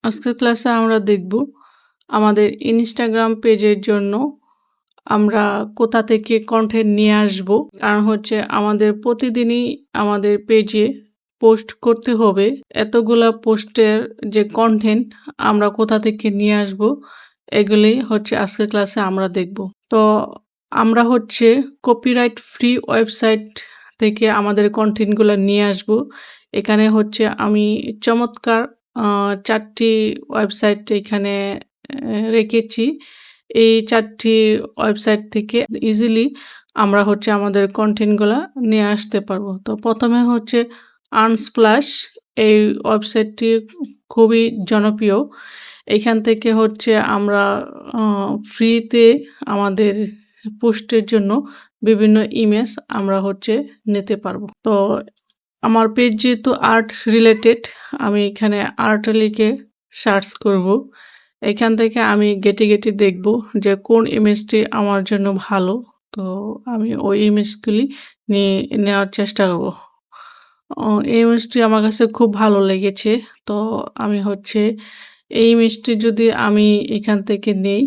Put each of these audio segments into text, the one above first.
আজকের ক্লাসে আমরা দেখব আমাদের ইনস্টাগ্রাম পেজের জন্য আমরা কোথা থেকে কন্টেন্ট নিয়ে আসব। কারণ হচ্ছে আমাদের প্রতিদিনই আমাদের পেজে পোস্ট করতে হবে। এতগুলা পোস্টের যে কন্টেন্ট আমরা কোথা থেকে নিয়ে আসব এগুলি হচ্ছে আজকের ক্লাসে আমরা দেখব। তো আমরা হচ্ছে কপিরাইট ফ্রি ওয়েবসাইট থেকে আমাদের কন্টেন্টগুলো নিয়ে আসব। এখানে হচ্ছে আমি চমৎকার ৪টি ওয়েবসাইট এখানে রেখেছি। এই ৪টি ওয়েবসাইট থেকে ইজিলি আমরা হচ্ছে আমাদের কন্টেন্টগুলা নিয়ে আসতে পারবো। তো প্রথমে হচ্ছে আনস্প্ল্যাশ, এই ওয়েবসাইটটি খুবই জনপ্রিয়। এইখান থেকে হচ্ছে আমরা ফ্রিতে আমাদের পোস্টের জন্য বিভিন্ন ইমেজ আমরা হচ্ছে নিতে পারবো। তো আমার পেজ যেহেতু আর্ট রিলেটেড, আমি এখানে আর্ট লিখে সার্চ করব। এখান থেকে আমি ঘেঁটে দেখব যে কোন ইমেজটি আমার জন্য ভালো। তো আমি ওই ইমেজগুলি নেওয়ার চেষ্টা করব। এই ইমেজটি আমার কাছে খুব ভালো লেগেছে। তো আমি হচ্ছে এই ইমেজটি যদি আমি এখান থেকে নেই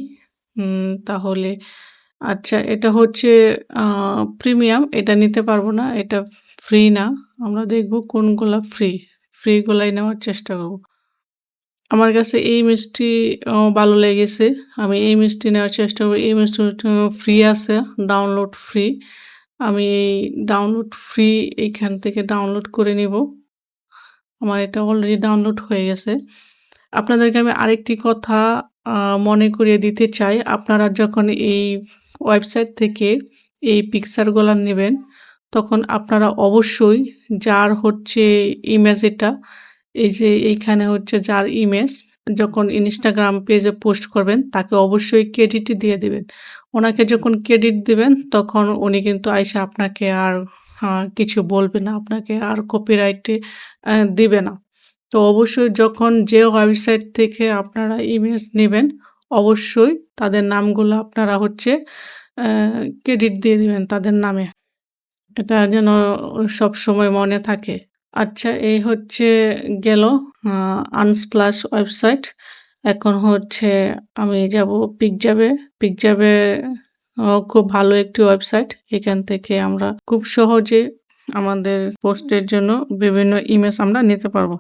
তাহলে আচ্ছা, এটা হচ্ছে প্রিমিয়াম, এটা নিতে পারবো না, এটা ফ্রি না। আমরা দেখব কোনগুলা ফ্রিগুলাই নেওয়ার চেষ্টা করব। আমার কাছে এই ইমেজটি ভালো লেগেছে, আমি এই ইমেজটি নেওয়ার চেষ্টা করব। এই ইমেজটি ফ্রি আছে, ডাউনলোড ফ্রি। আমি এই ডাউনলোড ফ্রি এইখান থেকে ডাউনলোড করে নিব। আমার এটা অলরেডি ডাউনলোড হয়ে গেছে। আপনাদেরকে আমি আরেকটি কথা মনে করিয়ে দিতে চাই। আপনারা যখন এই ওয়েবসাইট থেকে এই পিকচারগুলা নেবেন, তখন আপনারা অবশ্যই যার হচ্ছে ইমেজ এটা, এই যে এইখানে হচ্ছে যার ইমেজ, যখন ইনস্টাগ্রাম পেজে পোস্ট করবেন তাকে অবশ্যই ক্রেডিট দিয়ে দিবেন। ওনাকে যখন ক্রেডিট দিবেন তখন উনি কিন্তু আইসা আপনাকে আর কিছু বলবে না, আপনাকে আর কপিরাইটে দিবে না। তো অবশ্যই যখন যে ওয়েবসাইট থেকে আপনারা ইমেজ নেবেন অবশ্যই তাদের নামগুলো আপনারা হচ্ছে ক্রেডিট দিয়ে দিবেন তাদের নামে। এটা যেন সবসময় মনে থাকে। আচ্ছা, এই হচ্ছে গেল আনস্প্ল্যাশ ওয়েবসাইট। এখন হচ্ছে আমি যাব পিকজাবে। পিকজাবে খুব ভালো একটি ওয়েবসাইট। এখান থেকে আমরা খুব সহজে আমাদের পোস্টের জন্য বিভিন্ন ইমেজ আমরা নিতে পারবো।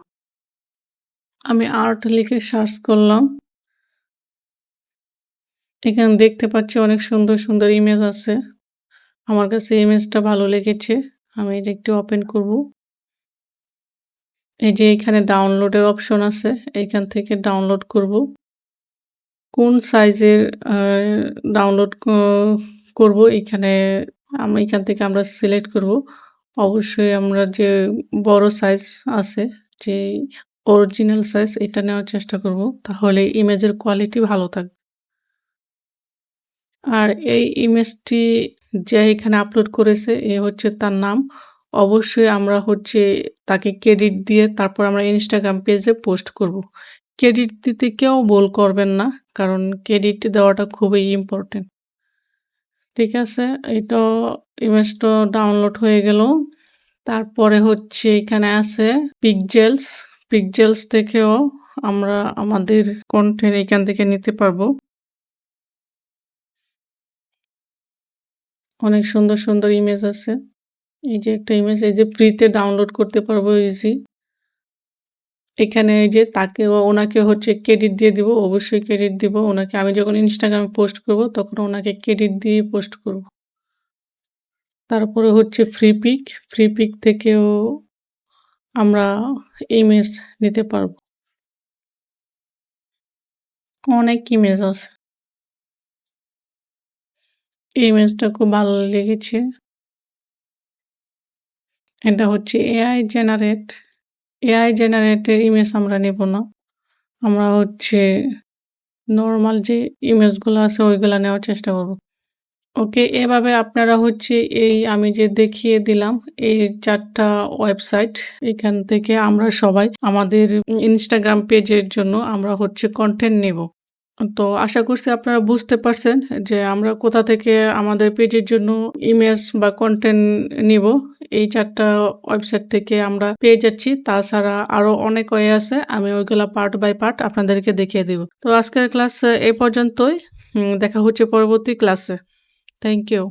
আমি আর্ট লিখে সার্চ করলাম। এখানে দেখতে পাচ্ছি অনেক সুন্দর সুন্দর ইমেজ আছে। আমার কাছে ইমেজটা ভালো লেগেছে, আমি এটা একটু ওপেন করব। এই যে এখানে ডাউনলোডের অপশন আছে, এইখান থেকে ডাউনলোড করব। কোন সাইজের ডাউনলোড করব এখানে এখান থেকে আমরা সিলেক্ট করব। অবশ্যই আমরা যে বড় সাইজ আছে, যে অরিজিনাল সাইজ, এটা নেওয়ার চেষ্টা করব, তাহলে ইমেজের কোয়ালিটি ভালো থাকবে। আর এই ইমেজটি যে এখানে আপলোড করেছে এ হচ্ছে তার নাম। অবশ্যই আমরা হচ্ছে তাকে ক্রেডিট দিয়ে তারপর আমরা ইনস্টাগ্রাম পেজে পোস্ট করব। ক্রেডিট দিতে কেউ ভুল করবেন না, কারণ ক্রেডিট দেওয়াটা খুবই ইম্পর্টেন্ট। ঠিক আছে, এটা ইমেজটা ডাউনলোড হয়ে গেল। তারপরে হচ্ছে এখানে আছে পিক্সেলস। পিক্সেলস থেকেও আমরা আমাদের কন্টেন্ট এখান থেকে নিতে পারবো। অনেক সুন্দর সুন্দর ইমেজ আছে। এই যে একটা ইমেজ, এই যে ফ্রিতে ডাউনলোড করতে পারবো ইজি। এখানে এই যে ওনাকে হচ্ছে ক্রেডিট দিয়ে দিব, অবশ্যই ক্রেডিট দিব ওনাকে। আমি যখন ইনস্টাগ্রামে পোস্ট করব তখন ওনাকে ক্রেডিট দিয়ে পোস্ট করব। তারপরে হচ্ছে ফ্রি পিক থেকেও আমরা ইমেজ নিতে পারবো। অনেক ইমেজ আছে। এই ইমেজটা খুব ভালো লেগেছে। এটা হচ্ছে এআই জেনারেটেড ইমেজ আমরা নেব না। আমরা হচ্ছে নরমাল যে ইমেজগুলো আছে ওইগুলা নেওয়ার চেষ্টা করব। ওকে, এভাবে আপনারা হচ্ছে এই আমি যে দেখিয়ে দিলাম এই ৪টা ওয়েবসাইট, এখান থেকে আমরা সবাই আমাদের ইনস্টাগ্রাম পেজের জন্য আমরা হচ্ছে কন্টেন্ট নেব। তো আশা করছি আপনারা বুঝতে পারছেন যে আমরা কোথা থেকে আমাদের পেজের জন্য ইমেজ বা কনটেন্ট নিব। এই ৪ টা ওয়েবসাইট থেকে আমরা পেয়ে যাচ্ছি। তাছাড়া আরো অনেক ওয়ে আছে। আমি ওইগুলা পার্ট বাই পার্ট আপনাদেরকে দেখিয়ে দিব। তো আজকের ক্লাস এই পর্যন্তই। দেখা হচ্ছে পরবর্তী ক্লাসে। Thank you.